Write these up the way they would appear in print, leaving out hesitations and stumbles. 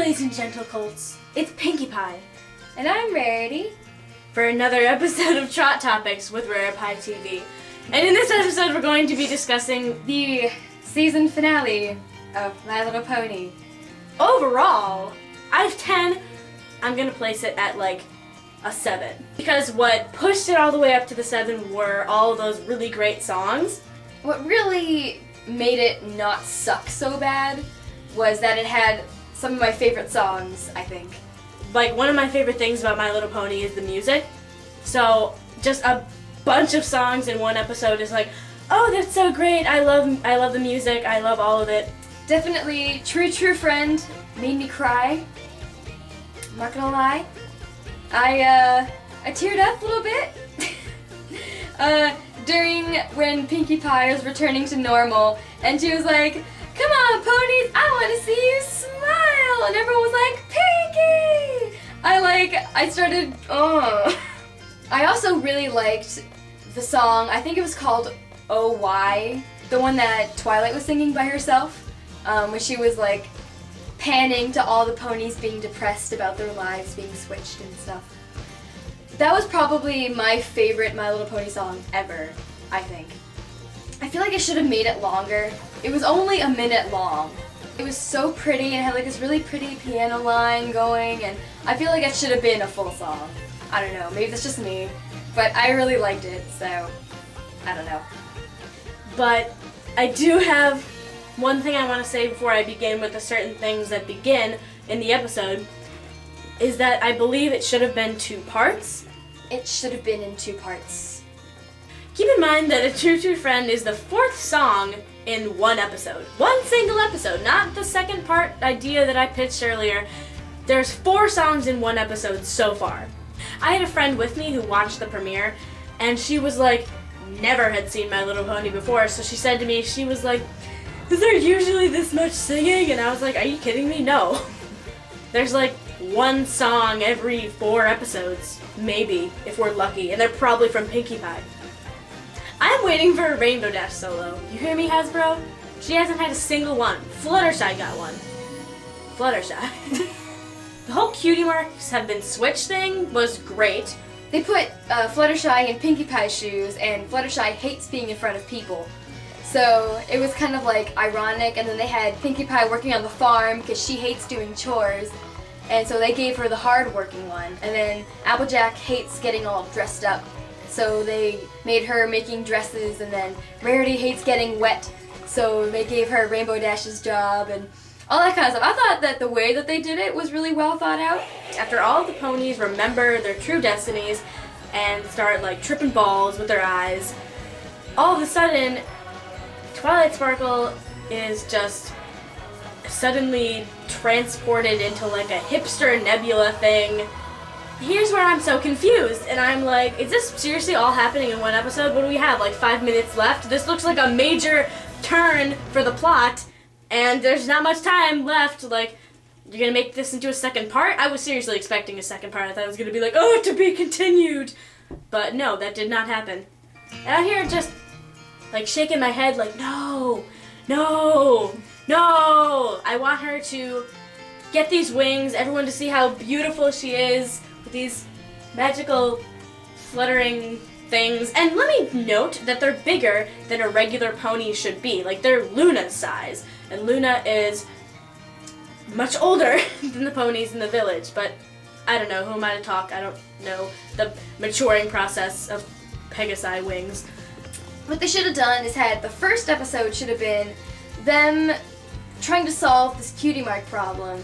ladies and gentle colts, it's Pinkie Pie. And I'm Rarity. For another episode of Trot Topics with RariPieTV. And in this episode we're going to be discussing the season finale of My Little Pony. Overall, out of 10, I'm going to place it at like a 7. Because what pushed it all the way up to the 7 were all those really great songs. What really made it not suck so bad was that it had some of my favorite songs, I think. Like, one of my favorite things about My Little Pony is the music. So, just a bunch of songs in one episode is like, oh, that's so great, I love the music, I love all of it. Definitely True Friend made me cry. I'm not gonna lie. I teared up a little bit during when Pinkie Pie was returning to normal, and she was like, "Come on, ponies, I want to see you smile," and everyone was like, "Pinkie!" I started, I also really liked the song, I think it was called Oh Why, the one that Twilight was singing by herself, when she was like panning to all the ponies being depressed about their lives being switched and stuff. That was probably my favorite My Little Pony song ever, I think. I feel like I should have made it longer. It was only a minute long. It was so pretty and it had like this really pretty piano line going, and I feel like it should have been a full song. I don't know, maybe that's just me, but I really liked it, so I don't know. But I do have one thing I want to say before I begin with the certain things that begin in the episode, is that I believe it should have been 2 parts. It should have been in 2 parts. Keep in mind that A True Friend is the 4th song in one episode. One single episode, not the second part idea that I pitched earlier. There's 4 songs in one episode so far. I had a friend with me who watched the premiere, and she was like, never had seen My Little Pony before, so she said to me, she was like, "Is there usually this much singing?" And I was like, are you kidding me? No. There's like 1 song every 4 episodes, maybe, if we're lucky, and they're probably from Pinkie Pie. I'm waiting for a Rainbow Dash solo. You hear me, Hasbro? She hasn't had a single one. Fluttershy got one. Fluttershy. The whole Cutie Marks have been switched thing was great. They put Fluttershy in Pinkie Pie's shoes, and Fluttershy hates being in front of people. So it was kind of like ironic, and then they had Pinkie Pie working on the farm because she hates doing chores, and so they gave her the hard-working one. And then Applejack hates getting all dressed up, so they made her making dresses, and then Rarity hates getting wet, so they gave her Rainbow Dash's job, and all that kind of stuff. I thought that the way that they did it was really well thought out. After all the ponies remember their true destinies and start like tripping balls with their eyes, all of a sudden Twilight Sparkle is just suddenly transported into like a hipster nebula thing. Here's where I'm so confused, and I'm like, is this seriously all happening in one episode? What do we have, like 5 minutes left? This looks like a major turn for the plot, and there's not much time left. Like, you're gonna make this into a second part? I was seriously expecting a second part. I thought it was gonna be like, oh, to be continued. But no, that did not happen. And I'm here just like shaking my head like, no, no, no. I want her to get these wings, everyone to see how beautiful she is with these magical fluttering things. And let me note that they're bigger than a regular pony should be. Like, they're Luna's size, and Luna is much older than the ponies in the village, but I don't know, who am I to talk? I don't know the maturing process of Pegasi wings. What they should have done is had the first episode should have been them trying to solve this Cutie Mark problem.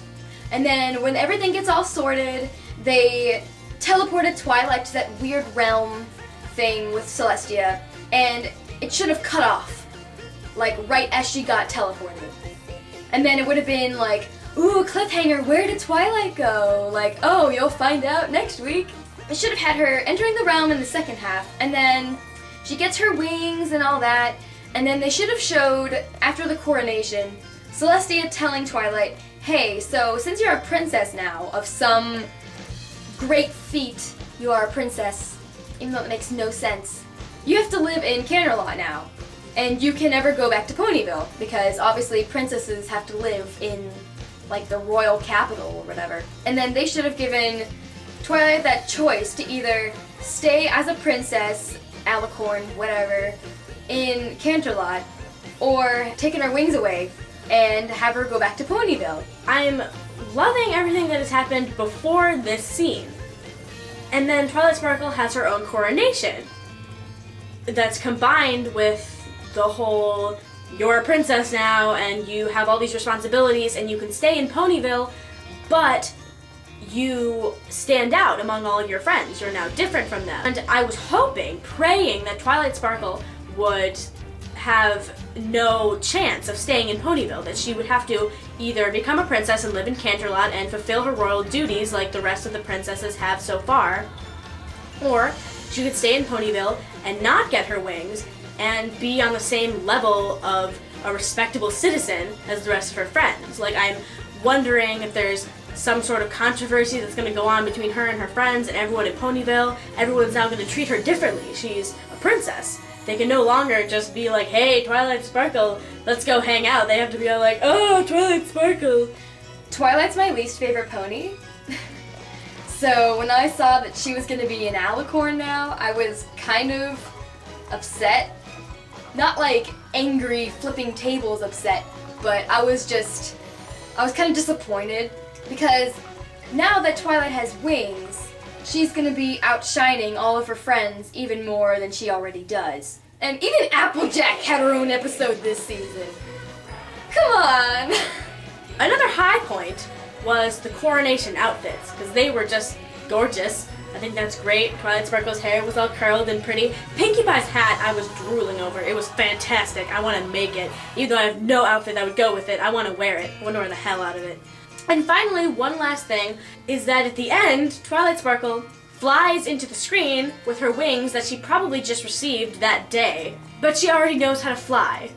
And then when everything gets all sorted, they teleported Twilight to that weird realm thing with Celestia, and it should have cut off, like right as she got teleported. And then it would have been like, ooh, cliffhanger, where did Twilight go? Like, oh, you'll find out next week. They should have had her entering the realm in the second half, and then she gets her wings and all that, and then they should have showed, after the coronation, Celestia telling Twilight, hey, so since you're a princess now of some great feat, you are a princess, even though it makes no sense, you have to live in Canterlot now. And you can never go back to Ponyville, because obviously princesses have to live in like the royal capital or whatever. And then they should have given Twilight that choice to either stay as a princess, Alicorn, whatever, in Canterlot, or taking her wings away and have her go back to Ponyville. I'm loving everything that has happened before this scene. And then Twilight Sparkle has her own coronation that's combined with the whole, you're a princess now and you have all these responsibilities and you can stay in Ponyville, but you stand out among all of your friends. You're now different from them. And I was hoping, praying that Twilight Sparkle would have no chance of staying in Ponyville, that she would have to either become a princess and live in Canterlot and fulfill her royal duties like the rest of the princesses have so far, or she could stay in Ponyville and not get her wings and be on the same level of a respectable citizen as the rest of her friends. Like, I'm wondering if there's some sort of controversy that's going to go on between her and her friends and everyone in Ponyville. Everyone's now going to treat her differently. She's a princess. They can no longer just be like, hey, Twilight Sparkle, let's go hang out. They have to be all like, oh, Twilight Sparkle. Twilight's my least favorite pony. So when I saw that she was going to be an Alicorn now, I was kind of upset. Not like angry, flipping tables upset, but I was kind of disappointed because now that Twilight has wings, she's going to be outshining all of her friends even more than she already does. And even Applejack had her own episode this season. Come on! Another high point was the coronation outfits, because they were just gorgeous. I think that's great. Twilight Sparkle's hair was all curled and pretty. Pinkie Pie's hat I was drooling over. It was fantastic. I want to make it. Even though I have no outfit that would go with it, I want to wear it. I want to wear the hell out of it. And finally, one last thing, is that at the end, Twilight Sparkle flies into the screen with her wings that she probably just received that day. But she already knows how to fly.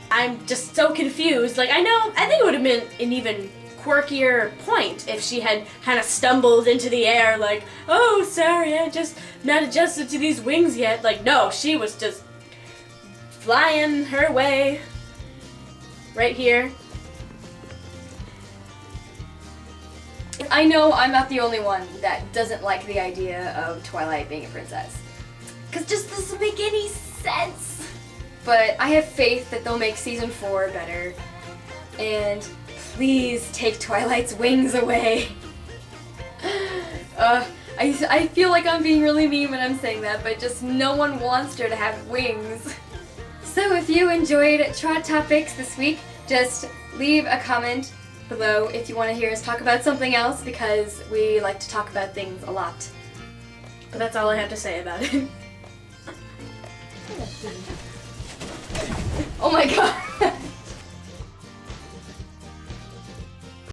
I'm just so confused. Like, I think it would have been an even quirkier point if she had kind of stumbled into the air like, oh, sorry, I'm just not adjusted to these wings yet. Like, no, she was just flying her way right here. I know I'm not the only one that doesn't like the idea of Twilight being a princess. Because just doesn't make any sense. But I have faith that they'll make season 4 better. And please take Twilight's wings away. I feel like I'm being really mean when I'm saying that, but just no one wants her to have wings. So if you enjoyed Trot Topics this week, just leave a comment below if you want to hear us talk about something else, because we like to talk about things a lot. But that's all I have to say about it. Oh my god!